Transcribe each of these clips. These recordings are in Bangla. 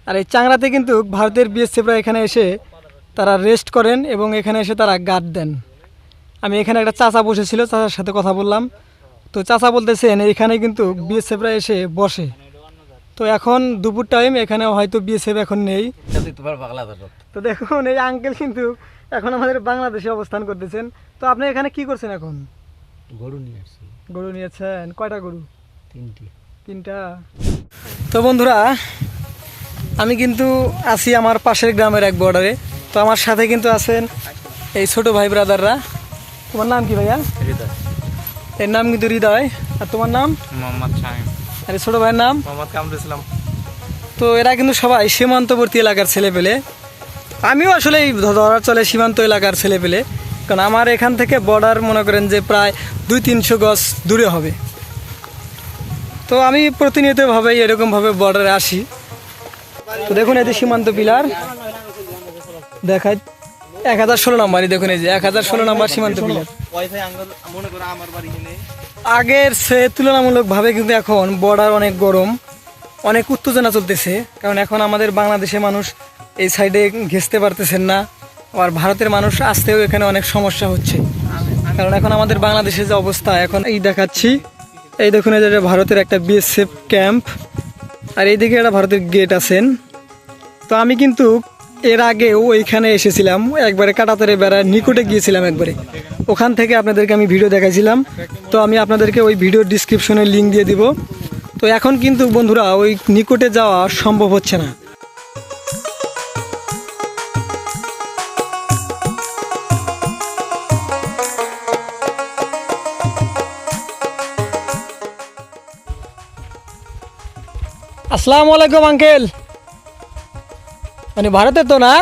আর এই চাংড়াতে কিন্তু ভারতের বিএসএফরা এখানে এসে তারা রেস্ট করেন এবং এখানে এসে তারা গার্ড দেন। আমি এখানে একটা চাচা বসেছিল, চাচার সাথে কথা বললাম। তো চাচা বলতেছেন এখানে কিন্তু বিএসএফরা এসে বসে। তো এখন দুপুর টাইম, এখানে হয়তো বিএসএফ এখন নেই। তো দেখুন এই আঙ্কেল কিন্তু এখন আমাদের বাংলাদেশে অবস্থান করতেছেন। তো আপনি এখানে কি করছেন এখন? গরু নিয়ে আসছি। গরু নিয়েছেন? কয়টা গরু? তিনটা। তো বন্ধুরা, আমি কিন্তু আছি আমার পাশের গ্রামের এক বর্ডারে। তো আমার সাথে কিন্তু আছেন এই ছোট ভাই ব্রাদাররা। তোমার নাম কি ভাইয়া? হৃদয়। এর নাম কিন্তু হৃদয়। আর তোমার নাম? মোহাম্মদ শামীম। আর এই ছোট ভাইয়ের নাম? মোহাম্মদ কামরুল ইসলাম। তো এরা কিন্তু সবাই সীমান্তবর্তী এলাকার ছেলেপেলে। আমিও আসলে এই ধরার চলে সীমান্ত এলাকার ছেলেপেলে, কারণ আমার এখান থেকে বর্ডার মনে করেন যে প্রায় 200-300 গজ দূরে হবে। তো আমি প্রতিনিয়তভাবে এরকমভাবে বর্ডারে আসি। তো দেখুন এই যে সীমান্ত পিলার দেখায় 1016 নম্বরই। দেখুন এই যে 1016 নম্বর সীমান্ত পিলার। আগের সে তুলনামূলকভাবে কিন্তু এখন বর্ডার অনেক গরম, অনেক উত্তেজনা চলতেছে। কারণ এখন আমাদের বাংলাদেশের মানুষ এই সাইডে ঘেঁচতে পারতেছেন না, আর ভারতের মানুষ আসতেও এখানে অনেক সমস্যা হচ্ছে। কারণ এখন আমাদের বাংলাদেশের যে অবস্থা, এখন এই দেখাচ্ছি, এই দেখুন এই যে ভারতের একটা বিএসএফ ক্যাম্প, আর এইদিকে একটা ভারতের গেট আছেন। তো আমি কিন্তু এর আগেও এইখানে এসেছিলাম, একবারে কাটাতারে বেড়ার নিকটে গিয়েছিলাম একবারে। ওখান থেকে আপনাদেরকে আমি ভিডিও দেখাইছিলাম। তো আমি আপনাদেরকে ওই ভিডিওর ডিসক্রিপশনে লিঙ্ক দিয়ে দিব। তো এখন কিন্তু বন্ধুরা ওই নিকটে যাওয়া সম্ভব হচ্ছে না। আসসালামু আলাইকুম আঙ্কেল। মানে ভারতের তো না?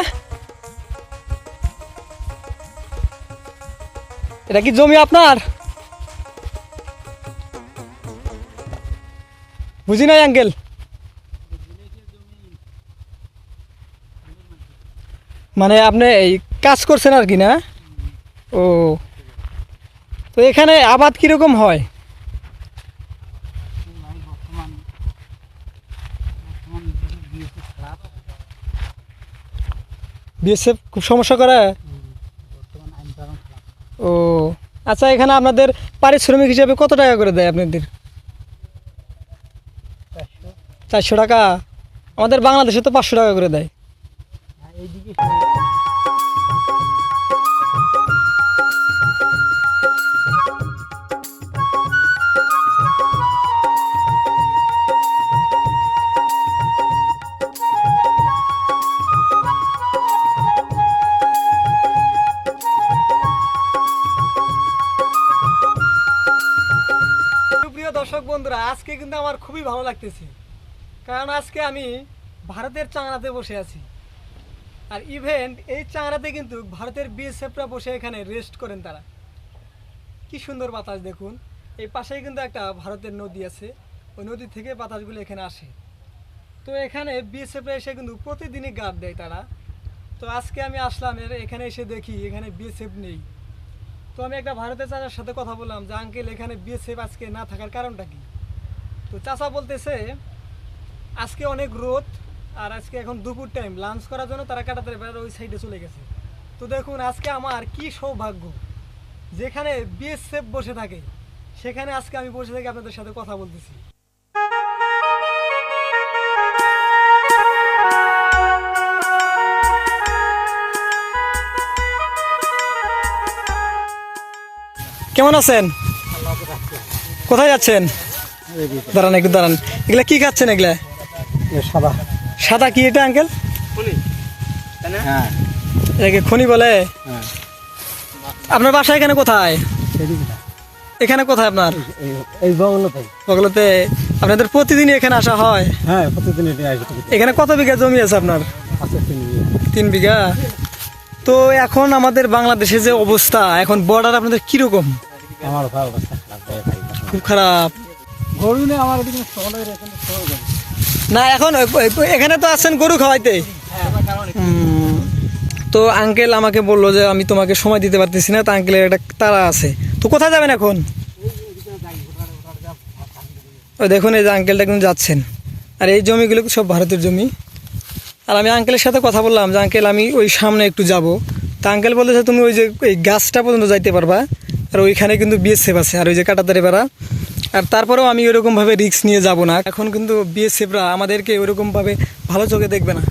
এটা কি জমি আপনার? বুঝি নাই আঙ্কেল। মানে আপনি এই কাজ করছেন আর কি না? ও, তো এখানে আবাদ কিরকম হয়? বিএসএফ খুব সমস্যা করে। ও আচ্ছা, এখানে আপনাদের পারিশ্রমিক হিসাবে কত টাকা করে দেয় আপনাদের? 400 টাকা। আমাদের বাংলাদেশে তো 500 টাকা করে দেয়। প্রিয় দর্শক বন্ধুরা, আজকে কিন্তু আমার খুবই ভালো লাগতেছে, কারণ আজকে আমি ভারতের চাংড়াতে বসে আছি। আর ইভেন্ট এই চাংড়াতে কিন্তু ভারতের বিএসএফরা বসে এখানে রেস্ট করেন। তারা কি সুন্দর বাতাস দেখুন। এই পাশেই কিন্তু একটা ভারতের নদী আছে, ওই নদী থেকে বাতাসগুলো এখানে আসে। তো এখানে বিএসএফরা এসে কিন্তু প্রতিদিনই গার্ড দেয় তারা। তো আজকে আমি আসলাম এখানে এসে দেখি এখানে বিএসএফ নেই। তো আমি একটা ভারতের চাচার সাথে কথা বললাম যে আঙ্কেল এখানে বিএসএফ আজকে না থাকার কারণটা কি? তো চাচা বলতেছে আজকে অনেক রোদ, আর আজকে এখন দুপুর টাইম, লাঞ্চ করার জন্য তারা কাটাতারে বেড়ার ওই সাইডে চলে গেছে। তো দেখুন আজকে আমার কি সৌভাগ্য, যেখানে বিএসএফ বসে থাকে সেখানে আজকে আমি বসে থেকে আপনাদের সাথে কথা বলতেছি। কেমন আছেন? কোথায় যাচ্ছেন? দাঁড়ান একটু দাঁড়ান। এগুলা কি খাচ্ছেন? এগুলা সাদা। সাদা কি এটা আঙ্কেল? হ্যাঁ, এটাকে খনি বলে। আপনার বাসা এখানে কোথায়? এখানে কোথায় আপনার? এই বগলতে। বগলতে। আপনাদের প্রতিদিন এখানে আসা হয়? হ্যাঁ, প্রতিদিন এখানে কত বিঘা জমি আছে আপনার? 3 বিঘা। তো এখন আমাদের বাংলাদেশে যে অবস্থা, এখন বর্ডার আপনাদের কিরকম? আমার খুব খারাপ। গরু নেই আমার না এখন এখানে তো আছেন গরু খাওয়াইতে। তো আঙ্কেল আমাকে বললো যে আমি তোমাকে সময় দিতে পারতেছি না, তো আঙ্কেলের একটা তাড়া আছে। তো কোথায় যাবেন এখন? ওই দেখুন এই যে আঙ্কেলটা কিন্তু যাচ্ছেন। আর এই জমিগুলো সব ভারতের জমি। আর আমি আঙ্কেলের সাথে কথা বললাম যে আঙ্কেল আমি ওই সামনে একটু যাব। তা আঙ্কেল বলেছে তুমি ওই যে এই গাছটা পর্যন্ত যাইতে পারবা, আর ওইখানে কিন্তু বিএসএফ আছে, আর ওই যে কাটাতারি পাড়া। আর তারপরেও আমি ওইরকমভাবে রিস্ক নিয়ে যাব না। এখন কিন্তু বিএসএফরা আমাদেরকে ওইরকমভাবে ভালো চোখে দেখবে না,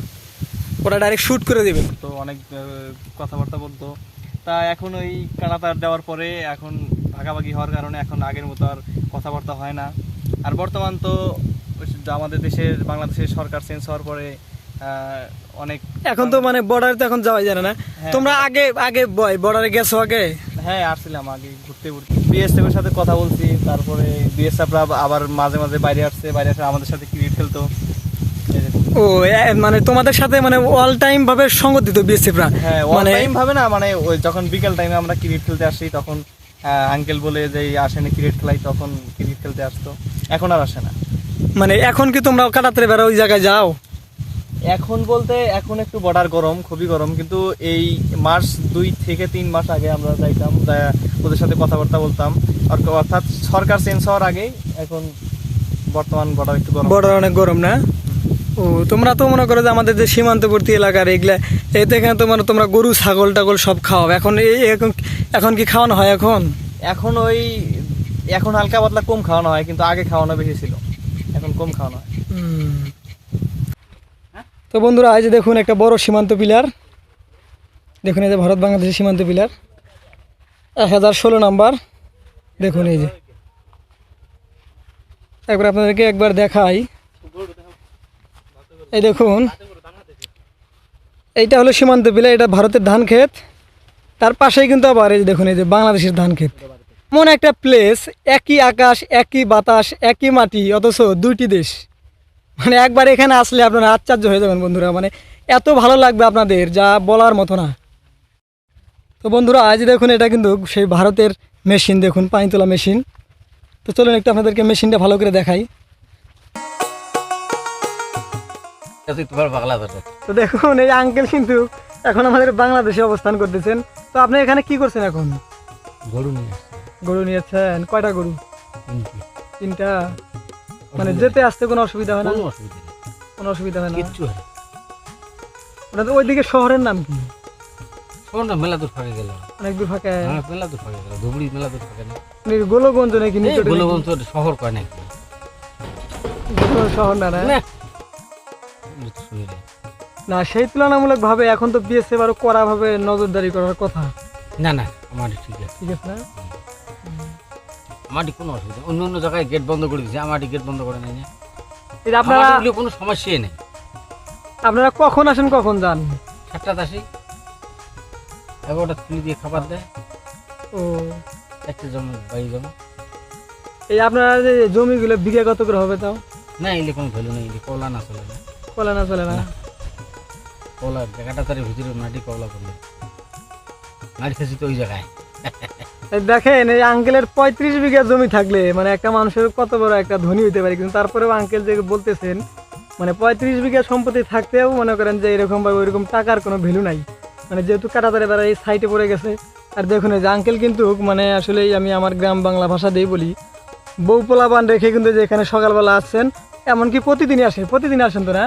ওরা ডাইরেক্ট শ্যুট করে দেবে। তো অনেক কথাবার্তা বলতো। তা এখন ওই কাঁটাতার দেওয়ার পরে এখন ভাগাভাগি হওয়ার কারণে এখন আগের মতো আর কথাবার্তা হয় না। আর বর্তমান তো আমাদের দেশের বাংলাদেশের সরকার চেঞ্জ হওয়ার পরে অনেক এখন তো মানে বর্ডারে তো এখন যাওয়াই জানে না। হ্যাঁ। তোমরা আগে আগে বর্ডারে গেছো আগে? হ্যাঁ আসছিলাম আগে ঘুরতে ঘুরতে, বিএসএফ এর সাথে কথা বলছি। তারপরে বিএসএফরা আবার মাঝে মাঝে বাইরে আসছে আমাদের সাথে ক্রিকেট খেলতো। ও মানে তোমাদের সাথে মানে অল টাইম ভাবে সঙ্গ দিত বিএসএফরা? হ্যাঁ মানে টাইম ভাবে না, মানে ওই যখন বিকেল টাইমে আমরা ক্রিকেট খেলতে আসি তখন আঙ্কেল বলে যে আসেনি ক্রিকেট খেলাই, তখন ক্রিকেট খেলতে আসতো। এখন আর আসে না। মানে এখন কি তোমরা কাটাতারে বেড়া ওই জায়গায় যাও? এখন বলতে এখন একটু বর্ডার গরম, খুবই গরম, কিন্তু এই মাস 2 থেকে 3 মাস আগে আমরা যাইতাম, ওদের সাথে কথাবার্তা বলতাম। আর অর্থাৎ সরকার চেঞ্জ হওয়ার আগেই এখন বর্তমান বর্ডার একটু গরম। বর্ডার অনেক গরম না? ও তোমরা তো মনে করো যে আমাদের যে সীমান্তবর্তী এলাকার এগুলা এতে এখানে তো মানে তোমরা গরু ছাগল টাগল সব খাও। এখন এখন কি খাওয়ানো হয়? এখন এখন হালকা পাতলা কম খাওয়ানো হয়, কিন্তু আগে খাওয়ানো বেশি ছিল, এখন কম খাওয়ানো হয়। তো বন্ধুরা এই যে দেখুন একটা বড় সীমান্ত পিলার, দেখুন এই যে ভারত বাংলাদেশের সীমান্ত পিলার 1016 নাম্বার। দেখুন এই যে একবার আপনাদেরকে একবার দেখাই। এই দেখুন এইটা হলো সীমান্ত পিলার, এটা ভারতের ধান ক্ষেত, তার পাশেই কিন্তু আবার এই যে দেখুন এই যে বাংলাদেশের ধান ক্ষেত। এমন একটা প্লেস, একই আকাশ একই বাতাস একই মাটি, অথচ দুইটি দেশ। মানে একবার এখানে আসলে আপনারা আশ্চর্য হয়ে যাবেন বন্ধুরা, মানে এত ভালো লাগবে আপনাদের যা বলার মতো না। তো বন্ধুরা আজ দেখুন এটা কিন্তু সেই ভারতের মেশিন, দেখুন পানি তোলা মেশিন। তো চলুন একটু আপনাদেরকে মেশিনটা ভালো করে দেখাই। তো দেখুন এই আঙ্কেল কিন্তু এখন আমাদের বাংলাদেশে অবস্থান করতেছেন। তো আপনি এখানে কি করছেন এখন? গরু নিয়ে গরু নিয়েছেন? কয়টা গরু? 3টা। মানে যেতে আসতে কোনো অসুবিধা হয় না? কোনো অসুবিধা হয় না? কিচ্ছু হয় না। ওনাদের ওইদিকে শহরের নাম কি? শহরটা মেলা দূর ফাঁকে গেল, অনেক দূর ফাঁকা। মেলা দূর ফাঁকে গেল, ধুবড়ি মেলা দূর ফাঁকে না। গোলগঞ্জ নাকি? গোলগঞ্জ শহর কয় নাকি? শহর না? না সেই তুলনামূলক ভাবে এখন তো বিএসএফ আরো কড়া ভাবে নজরদারি করার কথা। না না আমার ঠিক আছে, ঠিক আছে না? আমার কোনো অসুবিধা। অন্য অন্য জায়গায় গেট বন্ধ করে দিয়েছে, আমার গেট বন্ধ করে নাই। এটা আপনারা কোনো সমস্যাই নেই। আপনারা কখন আসেন কখন যান? 7টাতে আসি, 11টা তুলি দিয়ে খাবার দেয়। ও একটা জমি বাড়ি জমি। এই আপনারা যে জমিগুলো বিঘা কত করে হবে তাও? না এলে কোনো ভ্যালু নেই, কলা না চলে না। কলা না চলে না? কলা জায়গাটা তার ভিতরে মাটি কলা করলে মাটি খেয়েছি তো ওই জায়গায়। দেখেন এই আঙ্কেলের 35 বিঘা জমি থাকলে মানে একটা মানুষের কত বড় একটা ধনী হইতে পারে, কিন্তু তারপরেও আঙ্কেল যে বলতেছেন মানে 35 বিঘা সম্পত্তি থাকতেও মনে করেন যে এরকম বা ওইরকম টাকার কোনো ভ্যালু নাই, মানে যেহেতু কাটাতারে বেড়া এই সাইটে পড়ে গেছে। আর দেখুন এই যে আঙ্কেল কিন্তু মানে আসলেই আমি আমার গ্রাম বাংলা ভাষা দিয়ে বলি, বউ পোলাপান রেখে কিন্তু যে এখানে সকালবেলা আসছেন, এমনকি প্রতিদিনই আসেন। প্রতিদিন আসেন তো না?